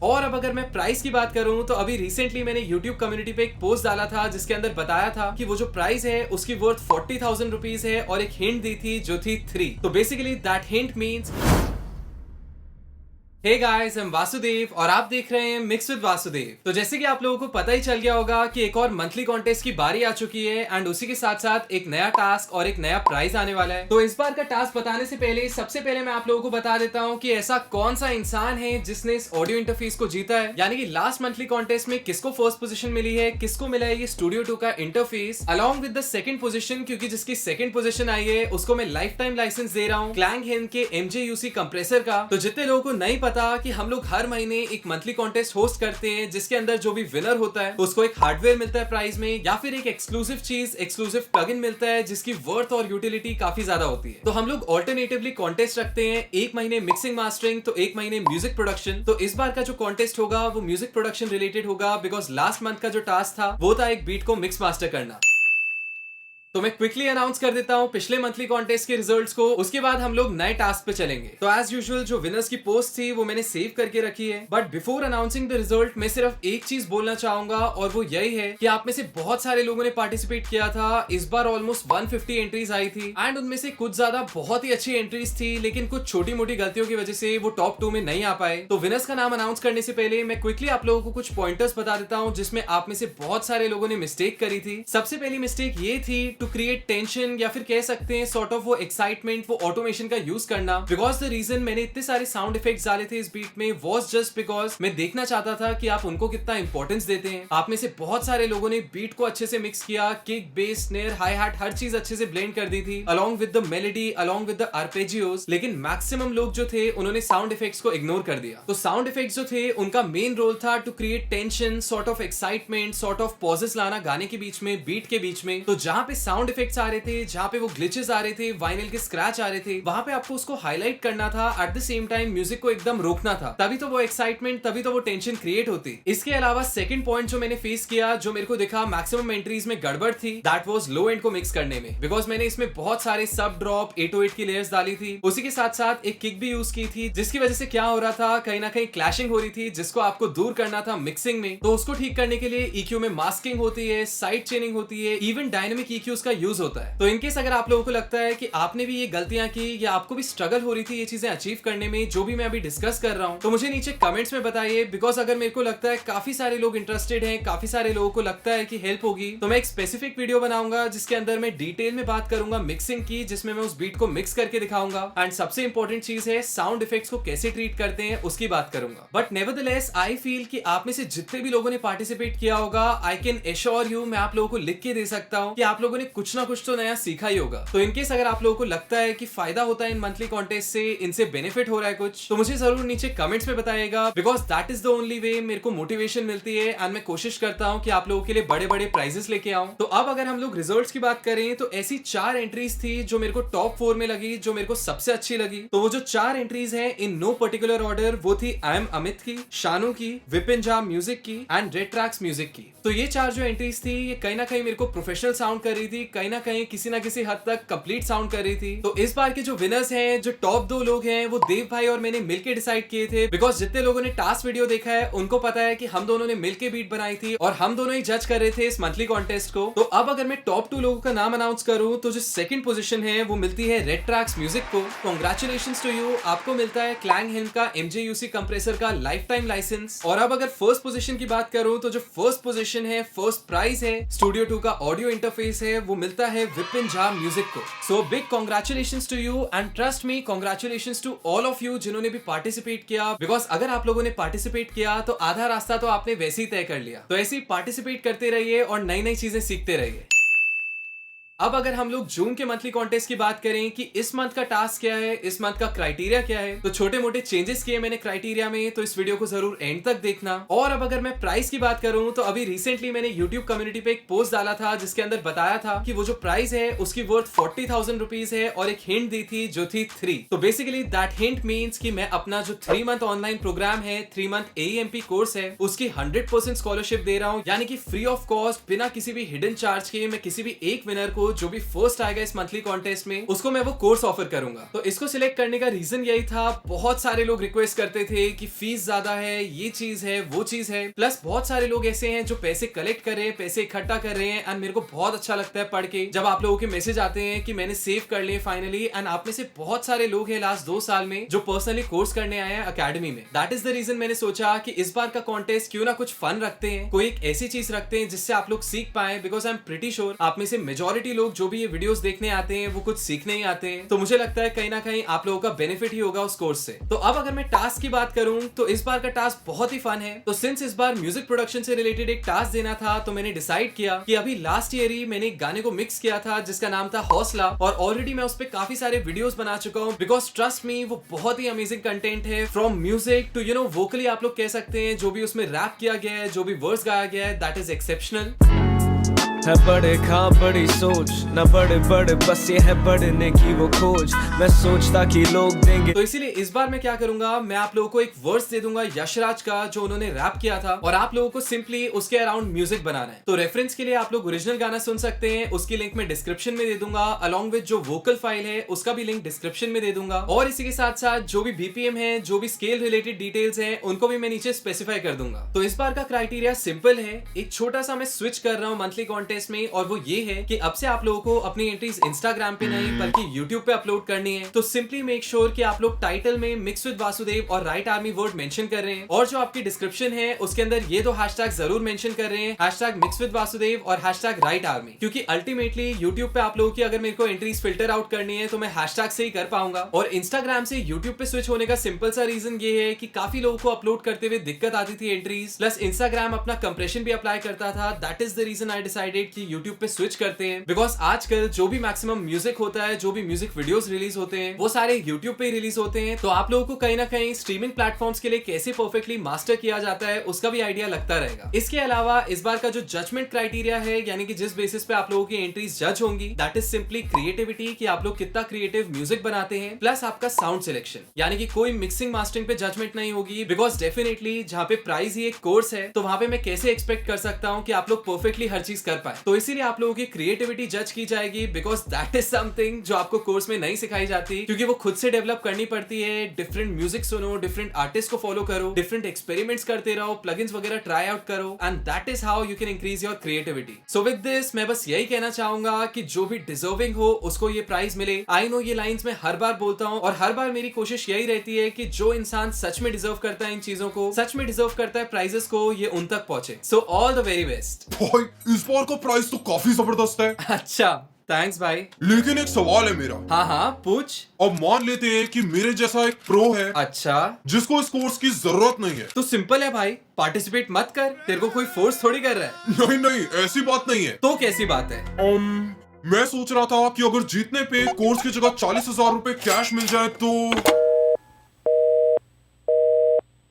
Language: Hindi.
और अब अगर मैं प्राइस की बात करूं तो अभी रिसेंटली मैंने यूट्यूब कम्युनिटी पे एक पोस्ट डाला था जिसके अंदर बताया था कि वो जो प्राइस है उसकी वर्थ 40,000 रुपीज है और एक हिंट दी थी जो थी 3। तो basically that hint means hey guys, I am Vasudev और आप देख रहे हैं मिक्स विद वासुदेव। तो जैसे कि आप लोगों को पता ही चल गया होगा कि एक और मंथली कॉन्टेस्ट की बारी आ चुकी है एंड उसी के साथ साथ एक नया टास्क और एक नया प्राइज आने वाला है। तो इस बार का टास्क बताने से पहले सबसे पहले मैं आप लोगों को बता देता हूं कि ऐसा कौन सा इंसान है जिसने इस ऑडियो इंटरफेस को जीता है, यानी कि लास्ट मंथली कॉन्टेस्ट में किसको फर्स्ट पोजीशन मिली है, किसको मिला है ये स्टूडियो 2 का interface along with the second position, क्योंकि जिसकी सेकंड पोजीशन आई है उसको मैं लाइफ टाइम लाइसेंस दे रहा हूँ क्लैंग हिन के MJUC कंप्रेसर का। तो जितने लोगों को नहीं पता कि हम लोग हर महीने एक मंथली कॉन्टेस्ट होस्ट करते हैं जिसके अंदर जो भी विनर होता है उसको एक हार्डवेयर मिलता है प्राइज में, या फिर एक एक्सक्लूसिव चीज, एक्सक्लूसिव प्लगइन मिलता है जिसकी वर्थ और यूटिलिटी काफी ज्यादा होती है। तो हम लोग ऑल्टरनेटिवली कॉन्टेस्ट रखते हैं, एक महीने मिक्सिंग मास्टरिंग तो एक महीने म्यूजिक प्रोडक्शन। तो इस बार का जो कॉन्टेस्ट होगा वो म्यूजिक प्रोडक्शन रिलेटेड होगा, बिकॉज लास्ट मंथ का जो टास्क था वो था एक बीट को मिक्स मास्टर करना। तो मैं क्विकली अनाउंस कर देता हूं पिछले मंथली कॉन्टेस्ट के रिजल्ट्स को, उसके बाद हम लोग नए टास्क पे चलेंगे। तो एज यूजुअल जो विनर्स की पोस्ट थी वो मैंने सेव करके रखी है, but before announcing the result मैं सिर्फ एक चीज बोलना चाहूंगा और वो यही है कि आप में से बहुत सारे लोगों ने पार्टिसिपेट किया था। इस बार ऑलमोस्ट 150 एंट्रीज आई थी एंड उनमें से कुछ ज्यादा बहुत ही अच्छी एंट्रीज थी, लेकिन कुछ छोटी मोटी गलतियों की वजह से वो टॉप 2 में नहीं आ पाए। तो विनर्स का नाम अनाउंस करने से पहले मैं क्विकली आप लोगों को कुछ पॉइंटर्स बता देता हूँ जिसमें आप में से बहुत सारे लोगों ने मिस्टेक करी थी। सबसे पहली मिस्टेक ये थी टू क्रिएट टेंशन, या फिर कह सकते हैं सॉर्ट ऑफ वो एक्साइटमेंट, वो ऑटोमेशन का यूज करना। बिकॉज द रीजन मैंने इतने सारे साउंड इफेक्ट्स डाले थे इस बीट में वॉज जस्ट बिकॉज मैं देखना चाहता था कि आप उनको कितना इंपॉर्टेंस देते हैं। आप में से बहुत सारे लोगों ने बीट को अच्छे से मिक्स किया, kick, bass, snare, hi hat, हर चीज अच्छे से ब्लेंड कर दी थी along with the melody, along with the arpeggios. लेकिन मैक्सिमम लोग जो थे उन्होंने साउंड इफेक्ट्स को इग्नोर कर दिया। तो साउंड इफेक्ट्स जो थे उनका मेन रोल था to create tension, sort of excitement, sort of pauses लाना गाने के बीच में, बीट के बीच में। तो जहां पे साउंड इफेक्ट्स आ रहे थे, जहां पे वो ग्लिचेस आ रहे थे, वाइनल के स्क्रैच आ रहे थे, वहां पे आपको उसको हाईलाइट करना था, at the same time music को एकदम रोकना था, तभी तो वो एक्साइटमेंट, तभी तो वो टेंशन क्रिएट होती। इसके अलावा सेकंड पॉइंट जो मैंने फेस किया, जो मेरे को दिखा मैक्सिमम एंट्रीज में गड़बड़ थी, दैट वाज लो एंड को मिक्स करने में। बिकॉज मैंने इसमें बहुत सारे सब ड्रॉप 808 की लेयर्स डाली थी, उसी के साथ साथ एक किक भी यूज की थी, जिसकी वजह से क्या हो रहा था, कहीं ना कहीं क्लैशिंग हो रही थी, जिसको आपको दूर करना था मिक्सिंग में। तो उसको ठीक करने के लिए EQ में मास्किंग होती है, साइड चेनिंग होती है, इवन डायनेमिक EQs का यूज होता है। तो इनकेस अगर आप लोगों को लगता है कि आपने भी ये गलतियां की या आपको भी स्ट्रगल हो रही थी ये चीजें अचीव करने में जो भी मैं अभी डिस्कस कर रहा हूं, तो मुझे नीचे कमेंट्स में बताइए। बिकॉज अगर मेरे को लगता है काफी सारे लोग इंटरेस्टेड हैं, काफी सारे लोगों को लगता है कि हेल्प होगी, तो मैं एक स्पेसिफिक वीडियो बनाऊंगा जिसके अंदर मैं डिटेल में बात करूंगा मिक्सिंग की, जिसमें मैं उस बीट को मिक्स करके दिखाऊंगा। एंड सबसे इंपॉर्टेंट चीज है साउंड इफेक्ट्स को कैसे ट्रीट करते हैं उसकी बात करूंगा। बट नेवरदलेस आई फील कि आप में से जितने भी लोगों ने पार्टिसिपेट किया होगा, आई कैन एश्योर यू, मैं आप लोगों को लिख के दे सकता हूं कि आप लोगों ने कुछ ना कुछ तो नया सीखा ही होगा। तो इनकेस अगर आप लोगों को लगता है कि फायदा होता है इन मंथली कॉन्टेस्ट से, इनसे बेनिफिट हो रहा है कुछ, तो मुझे जरूर नीचे कमेंट्स में बताइएगा। Because that is the only way मेरे को मोटिवेशन मिलती है एंड मैं कोशिश करता हूं कि आप लोगों के लिए बड़े बड़े प्राइजेस लेके आऊं। तो अब अगर हम लोग रिजल्ट्स की बात करें तो ऐसी 4 एंट्रीज थी जो मेरे को टॉप 4 में लगी, जो मेरे को सबसे अच्छी लगी। तो वो जो 4 एंट्रीज है इन नो पर्टिकुलर ऑर्डर, वो थी आई एम अमित की, शानू की, विपिन जाम म्यूजिक की एंड रेड ट्रैक्स म्यूजिक की। तो ये 4 जो एंट्रीज थी ये कहीं ना कहीं मेरे को प्रोफेशनल साउंड कर रही थी, कहीं ना कहीं किसी ना किसी हद तक कंप्लीट साउंड कर रही थी। तो इस बार के जो विनर्स हैं, जो टॉप 2 लोग हैं, वो देव भाई और मैंने मिलकर डिसाइड किए थे। बिकॉज जितने लोगों ने टास्क वीडियो देखा है उनको पता है कि हम दोनों ने मिलकर बीट बनाई थी और हम दोनों ही जज कर रहे थे इस मंथली कॉन्टेस्ट को। तो अब अगर मैं टॉप 2 लोगों का नाम अनाउंस करूं तो जो सेकंड पोजीशन है वो मिलती है रेड ट्रैक्स म्यूजिक को। कांग्रेचुलेशंस टू यू, आपको मिलता है क्लैंग हिन का MJUC कंप्रेसर का लाइफ टाइम लाइसेंस। और अब अगर फर्स्ट पोजीशन की बात करूं तो जो फर्स्ट पोजीशन है, फर्स्ट प्राइज है, स्टूडियो 2 का ऑडियो इंटरफेस है, वो मिलता है विपिन जाम म्यूजिक को। So big congratulations to you and trust me, congratulations to all of you जिन्होंने भी पार्टिसिपेट किया। बिकॉज अगर आप लोगों ने पार्टिसिपेट किया तो आधा रास्ता तो आपने वैसे ही तय कर लिया। तो ऐसे ही पार्टिसिपेट करते रहिए और नई नई चीजें सीखते रहिए। अब अगर हम लोग जून के मंथली कॉन्टेस्ट की बात करें कि इस मंथ का टास्क क्या है, इस मंथ का क्राइटेरिया क्या है, तो छोटे मोटे चेंजेस किए मैंने क्राइटेरिया में, तो इस वीडियो को जरूर एंड तक देखना। और अब अगर मैं प्राइस की बात करूं तो अभी रिसेंटली मैंने यूट्यूब कम्युनिटी पे एक पोस्ट डाला था जिसके अंदर बताया था कि वो जो प्राइस है उसकी वर्थ 40,000 रुपीज है और एक हिंट दी थी जो थी 3। तो बेसिकली दैट हिंट मीन्स कि मैं अपना जो 3 मंथ ऑनलाइन प्रोग्राम है, 3 मंथ AEMP कोर्स है, उसकी 100% स्कॉलरशिप दे रहा हूँ, यानी कि फ्री ऑफ कॉस्ट, बिना किसी भी हिडन चार्ज के मैं किसी भी एक विनर को जो भी फर्स्ट आएगा इस मंथली कॉन्टेस्ट में उसको मैं वो कोर्स ऑफर करूंगा। तो इसको सिलेक्ट करने का रीजन यही था, बहुत सारे लोग रिक्वेस्ट करते थे कि फीस ज्यादा है, ये चीज है, वो चीज है, प्लस बहुत सारे लोग ऐसे हैं जो पैसे कलेक्ट कर रहे हैं, पैसे इकट्ठा कर रहे हैं। एंड मेरे को बहुत अच्छा लगता है पढ़ के जब आप लोगों के मैसेज आते हैं कि मैंने सेव कर लिए फाइनली। एंड आप में से बहुत सारे लोग हैं लास्ट 2 साल में जो पर्सनली कोर्स करने आए हैं अकेडमी में। दैट इज द रीजन मैंने सोचा कि इस बार का कॉन्टेस्ट क्यों ना कुछ फन रखते हैं, कोई एक ऐसी चीज रखते हैं जिससे आप लोग सीख पाए। Because I am pretty sure आप में से मेजोरिटी लोग जो भी ये वीडियोस देखने आते हैं वो कुछ सीखने ही आते हैं। तो मुझे लगता है कहीं ना कहीं आप लोगों का बेनिफिट ही होगा उस कोर्स से। तो अब अगर मैं टास्क की बात करूं तो इस बार का टास्क बहुत ही फन है। तो सिंस इस बार म्यूजिक प्रोडक्शन से रिलेटेड एक टास्क देना था तो मैंने डिसाइड किया कि अभी लास्ट ईयर ही मैंने एक गाने को मिक्स किया था जिसका नाम था हौसला, और ऑलरेडी मैं उस पर काफी सारे वीडियोस बना चुका हूं। बिकॉज ट्रस्ट मी वो बहुत ही अमेजिंग कंटेंट है, फ्रॉम म्यूजिक टू वोकली आप लोग कह सकते हैं जो भी उसमें रैप किया गया है, जो भी वर्ड्स गाया गया है, दैट इज एक्सेप्शनल। है बड़े खां बड़ी सोच, न बड़े बड़े बस ये है बढ़ने की वो खोज। मैं सोचता कि लोग देंगे। तो इसीलिए इस बार मैं क्या करूंगा, मैं आप लोगों को एक वर्स दे दूंगा यशराज का जो उन्होंने रैप किया था, और आप लोगों को सिंपली उसके अराउंड म्यूजिक बनाना है। तो रेफरेंस के लिए आप लोग ओरिजिनल गाना सुन सकते हैं, उसकी लिंक मैं डिस्क्रिप्शन में दे दूंगा, अलॉन्ग विद जो वोकल फाइल है उसका भी लिंक डिस्क्रिप्शन में दे दूंगा। और इसी के साथ साथ जो भी बीपीएम है, जो भी स्केल रिलेटेड डिटेल्स हैं, उनको भी मैं नीचे स्पेसिफाई कर दूंगा। तो इस बार का क्राइटेरिया सिंपल है, एक छोटा सा मैं स्विच कर रहा हूं मंथली कॉन्टेस्ट में, और वो ये है कि अब से आप लोगों को अपनी एंट्रीज इंस्टाग्राम पे नहीं बल्कि यूट्यूब पे अपलोड करनी है। तो सिंपली मेक श्योर कि आप लोग टाइटल में मिक्स विद वासुदेव और राइट आर्मी वर्ड मेंशन कर रहे हैं, और जो आपकी डिस्क्रिप्शन है उसके अंदर ये 2 हैशटैग जरूर मेंशन कर रहे हैं, हैशटैग मिक्स विद वासुदेव और हैशटैग राइट आर्मी। क्योंकि अल्टीमेटली यूट्यूब पे आप लोगों की अगर मेरे को एंट्रीज फिल्टर आउट करनी है तो मैं हैशटैग से ही कर पाऊंगा। और इंस्टाग्राम से यूट्यूब पे स्विच होने का सिंपल सा रीजन ये है कि काफी लोगों को अपलोड करते हुए दिक्कत आती थी एंट्रीज, प्लस इंस्टाग्राम अपना कंप्रेशन भी अप्लाई करता था। That is the reason I decided कि यूट्यूब पे स्विच करते हैं। बिकॉज आजकल जो भी मैक्सिमम म्यूजिक होता है, जो भी म्यूजिक वीडियोस रिलीज होते हैं, वो सारे यूट्यूब पे रिलीज होते हैं। तो आप लोगों को कहीं ना कहीं स्ट्रीमिंग प्लेटफॉर्म्स के लिए कैसे परफेक्टली मास्टर किया जाता है उसका भी आइडिया लगता रहेगा। इसके अलावा इस बार का जो जजमेंट क्राइटेरिया है, यानी कि जिस बेसिस पे आप लोगों की एंट्रीज जज होंगी, दैट इज सिंपली क्रिएटिविटी, कि आप लोग कितना क्रिएटिव म्यूजिक बनाते हैं, प्लस आपका साउंड सिलेक्शन। यानी कि कोई मिक्सिंग मास्टरिंग पे जजमेंट नहीं होगी। बिकॉज डेफिनेटली जहां पे प्राइस ही एक कोर्स है तो वहां पे मैं कैसे एक्सपेक्ट कर सकता हूं कि आप लोग परफेक्टली हर चीज कर पाए। तो इसीलिए आप लोगों की क्रिएटिविटी जज की जाएगी, बिकॉज दैट इज समथिंग जो आपको कोर्स में नहीं सिखाई जाती, क्योंकि वो खुद से डेवलप करनी पड़ती है। डिफरेंट म्यूजिक सुनो, डिफरेंट आर्टिस्ट को फॉलो करो, डिफरेंट एक्सपेरिमेंट्स करते रहो, प्लगइन्स वगैरह ट्राई आउट करो, and that is how you can increase your creativity. So with this मैं बस यही कहना चाहूंगा कि जो भी डिजर्विंग हो उसको ये प्राइज मिले। आई नो ये लाइंस मैं हर बार बोलता हूँ, और हर बार मेरी कोशिश यही रहती है कि जो इंसान सच में डिजर्व करता है इन चीजों को, सच में डिजर्व करता है प्राइजेस को, ये उन तक पहुंचे। So all the very best. भाई इस बार का प्राइस तो काफी जबरदस्त है। अच्छा, थैंक्स भाई। लेकिन एक सवाल है मेरा। हाँ हाँ पूछ। अब मान लेते हैं कि मेरे जैसा एक प्रो है, अच्छा, जिसको इस कोर्स की जरूरत नहीं है। तो सिंपल है भाई, पार्टिसिपेट मत कर, तेरे को कोई फोर्स थोड़ी कर रहा है। नहीं नहीं, ऐसी बात नहीं है। तो कैसी बात है? मैं सोच रहा था कि अगर जीतने पे कोर्स की जगह 40,000 रुपए कैश मिल जाए तो